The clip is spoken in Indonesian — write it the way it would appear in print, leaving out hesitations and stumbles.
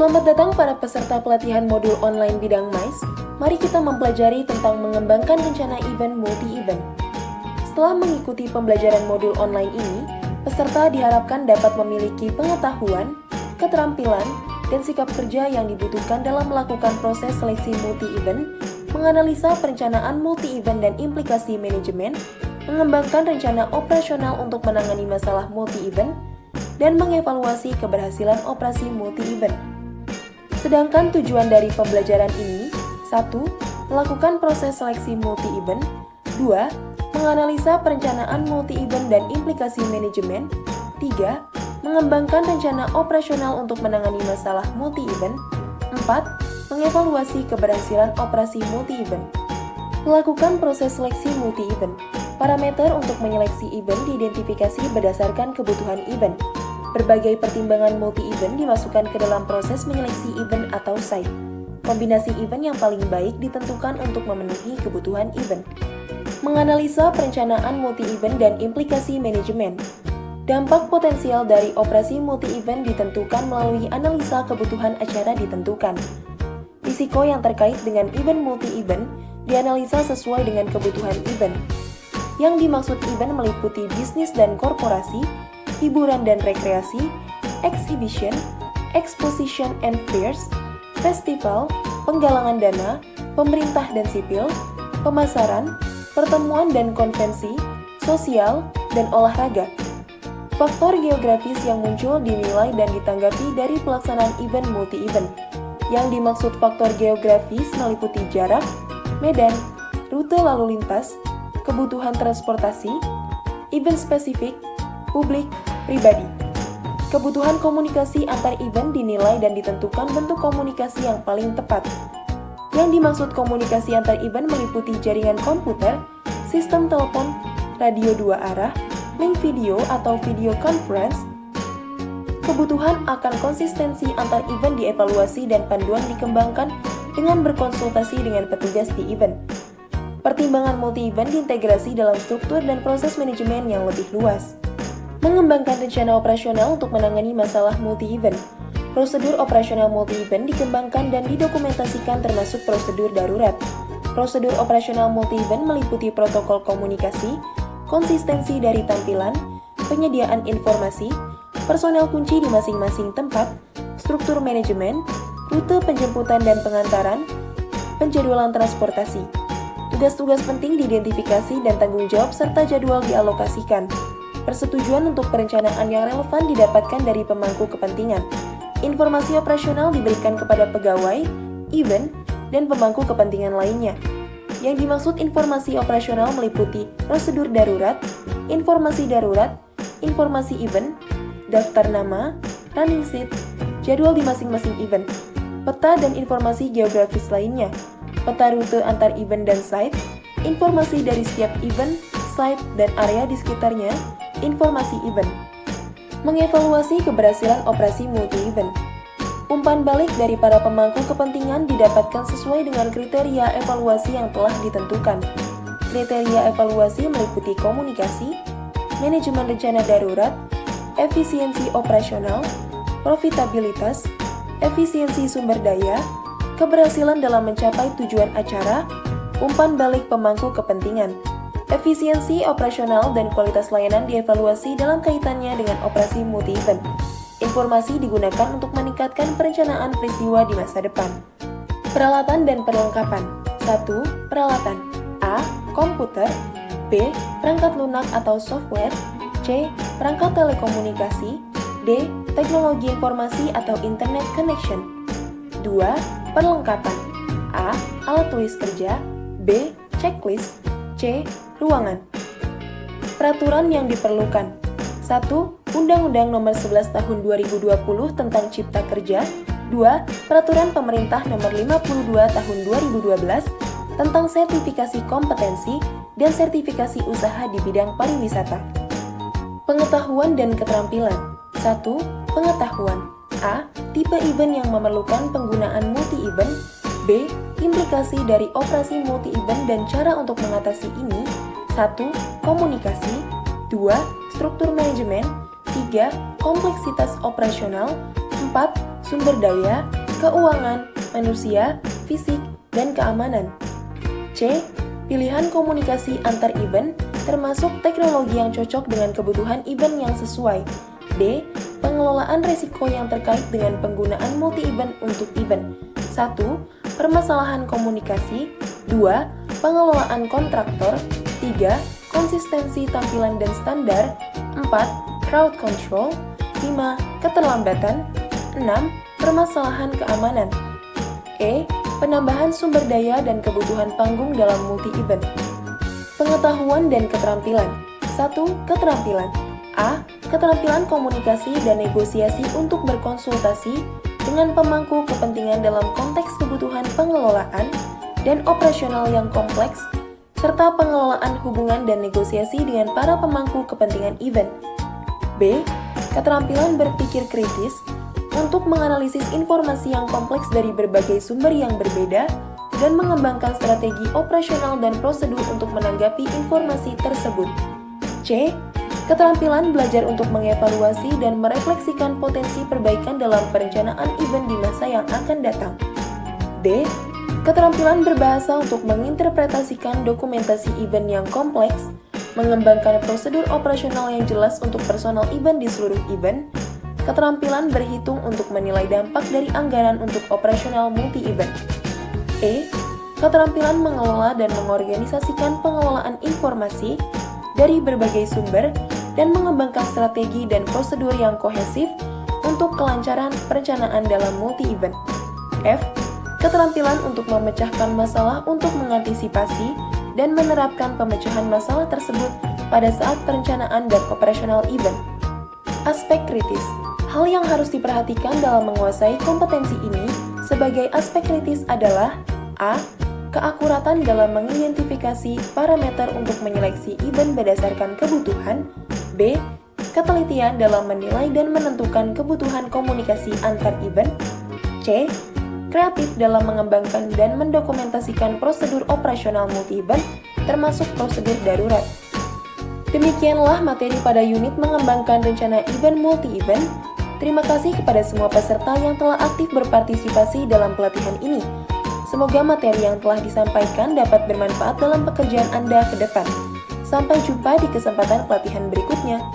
Selamat datang para peserta pelatihan modul online bidang MICE. Mari kita mempelajari tentang mengembangkan rencana event multi-event. Setelah mengikuti pembelajaran modul online ini, peserta diharapkan dapat memiliki pengetahuan, keterampilan, dan sikap kerja yang dibutuhkan dalam melakukan proses seleksi multi-event, menganalisa perencanaan multi-event dan implikasi manajemen, mengembangkan rencana operasional untuk menangani masalah multi-event, dan mengevaluasi keberhasilan operasi multi-event. Sedangkan tujuan dari pembelajaran ini, 1. Melakukan proses seleksi multi-event, 2. Menganalisa perencanaan multi-event dan implikasi manajemen, 3. Mengembangkan rencana operasional untuk menangani masalah multi-event, 4. Mengevaluasi keberhasilan operasi multi-event. Melakukan proses seleksi multi-event. Parameter untuk menyeleksi event diidentifikasi berdasarkan kebutuhan event. Berbagai pertimbangan multi-event dimasukkan ke dalam proses menyeleksi event atau site. Kombinasi event yang paling baik ditentukan untuk memenuhi kebutuhan event. Menganalisa perencanaan multi-event dan implikasi manajemen. Dampak potensial dari operasi multi-event ditentukan melalui analisa kebutuhan acara ditentukan. Risiko yang terkait dengan event multi-event dianalisa sesuai dengan kebutuhan event. Yang dimaksud event meliputi bisnis dan korporasi, hiburan dan rekreasi, exhibition, exposition and fairs, festival, penggalangan dana, pemerintah dan sipil, pemasaran, pertemuan dan konvensi, sosial, dan olahraga. Faktor geografis yang muncul dinilai dan ditanggapi dari pelaksanaan event multi-event. Yang dimaksud faktor geografis meliputi jarak, medan, rute lalu lintas, kebutuhan transportasi, event spesifik, publik, pribadi. Kebutuhan komunikasi antar event dinilai dan ditentukan bentuk komunikasi yang paling tepat. Yang dimaksud komunikasi antar event meliputi jaringan komputer, sistem telepon, radio dua arah, link video atau video conference. Kebutuhan akan konsistensi antar event dievaluasi dan panduan dikembangkan dengan berkonsultasi dengan petugas di event. Pertimbangan multi-event diintegrasi dalam struktur dan proses manajemen yang lebih luas. Mengembangkan rencana operasional untuk menangani masalah multi-event. Prosedur operasional multi-event dikembangkan dan didokumentasikan termasuk prosedur darurat. Prosedur operasional multi-event meliputi protokol komunikasi, konsistensi dari tampilan, penyediaan informasi, personel kunci di masing-masing tempat, struktur manajemen, rute penjemputan dan pengantaran, penjadwalan transportasi. Tugas-tugas penting diidentifikasi dan tanggung jawab serta jadwal dialokasikan. Persetujuan untuk perencanaan yang relevan didapatkan dari pemangku kepentingan. Informasi operasional diberikan kepada pegawai, event, dan pemangku kepentingan lainnya. Yang dimaksud informasi operasional meliputi prosedur darurat, informasi event, daftar nama, running sheet, jadwal di masing-masing event, peta dan informasi geografis lainnya, peta rute antar event dan site, informasi dari setiap event, site, dan area di sekitarnya, informasi event. Mengevaluasi keberhasilan operasi multi-event. Umpan balik dari para pemangku kepentingan didapatkan sesuai dengan kriteria evaluasi yang telah ditentukan. Kriteria evaluasi meliputi komunikasi, manajemen rencana darurat, efisiensi operasional, profitabilitas, efisiensi sumber daya, keberhasilan dalam mencapai tujuan acara, umpan balik pemangku kepentingan. Efisiensi operasional dan kualitas layanan dievaluasi dalam kaitannya dengan operasi multi-event. Informasi digunakan untuk meningkatkan perencanaan peristiwa di masa depan. Peralatan dan perlengkapan. 1. Peralatan. A. Komputer. B. Perangkat lunak atau software. C. Perangkat telekomunikasi. D. Teknologi informasi atau internet connection. 2. Perlengkapan. A. Alat tulis kerja. B. Checklist. C. Ruangan. Peraturan yang diperlukan. 1. Undang-Undang Nomor 11 Tahun 2020 tentang Cipta Kerja. 2. Peraturan Pemerintah Nomor 52 Tahun 2012 tentang sertifikasi kompetensi dan sertifikasi usaha di bidang pariwisata. Pengetahuan dan keterampilan. 1. Pengetahuan. A. Tipe event yang memerlukan penggunaan multi-event. B. Implikasi dari operasi multi-event dan cara untuk mengatasi ini. 1. Komunikasi. 2. Struktur manajemen. 3. Kompleksitas operasional. 4. sumber daya, keuangan, manusia, fisik, dan keamanan. C. Pilihan komunikasi antar event, termasuk teknologi yang cocok dengan kebutuhan event yang sesuai. D. Pengelolaan risiko yang terkait dengan penggunaan multi-event untuk event. 1. Permasalahan komunikasi. 2. Pengelolaan kontraktor. 3. Konsistensi tampilan dan standar. 4. Crowd control. 5. Keterlambatan. 6. Permasalahan keamanan. E. Penambahan sumber daya dan kebutuhan panggung dalam multi-event. Pengetahuan dan keterampilan. 1. Keterampilan. A. Keterampilan komunikasi dan negosiasi untuk berkonsultasi dengan pemangku kepentingan dalam konteks kebutuhan pengelolaan dan operasional yang kompleks, serta pengelolaan hubungan dan negosiasi dengan para pemangku kepentingan event. B. Keterampilan berpikir kritis untuk menganalisis informasi yang kompleks dari berbagai sumber yang berbeda dan mengembangkan strategi operasional dan prosedur untuk menanggapi informasi tersebut. C. Keterampilan belajar untuk mengevaluasi dan merefleksikan potensi perbaikan dalam perencanaan event di masa yang akan datang. D. Keterampilan berbahasa untuk menginterpretasikan dokumentasi event yang kompleks, mengembangkan prosedur operasional yang jelas untuk personal event di seluruh event, keterampilan berhitung untuk menilai dampak dari anggaran untuk operasional multi-event. E. Keterampilan mengelola dan mengorganisasikan pengelolaan informasi dari berbagai sumber dan mengembangkan strategi dan prosedur yang kohesif untuk kelancaran perencanaan dalam multi-event. F. Keterampilan untuk memecahkan masalah untuk mengantisipasi dan menerapkan pemecahan masalah tersebut pada saat perencanaan dan operasional event. Aspek kritis. Hal yang harus diperhatikan dalam menguasai kompetensi ini sebagai aspek kritis adalah A. Keakuratan dalam mengidentifikasi parameter untuk menyeleksi event berdasarkan kebutuhan. B. Ketelitian dalam menilai dan menentukan kebutuhan komunikasi antar event. C. Kreatif dalam mengembangkan dan mendokumentasikan prosedur operasional multi-event, termasuk prosedur darurat. Demikianlah materi pada unit mengembangkan rencana event multi-event. Terima kasih kepada semua peserta yang telah aktif berpartisipasi dalam pelatihan ini. Semoga materi yang telah disampaikan dapat bermanfaat dalam pekerjaan Anda ke depan. Sampai jumpa di kesempatan pelatihan berikutnya.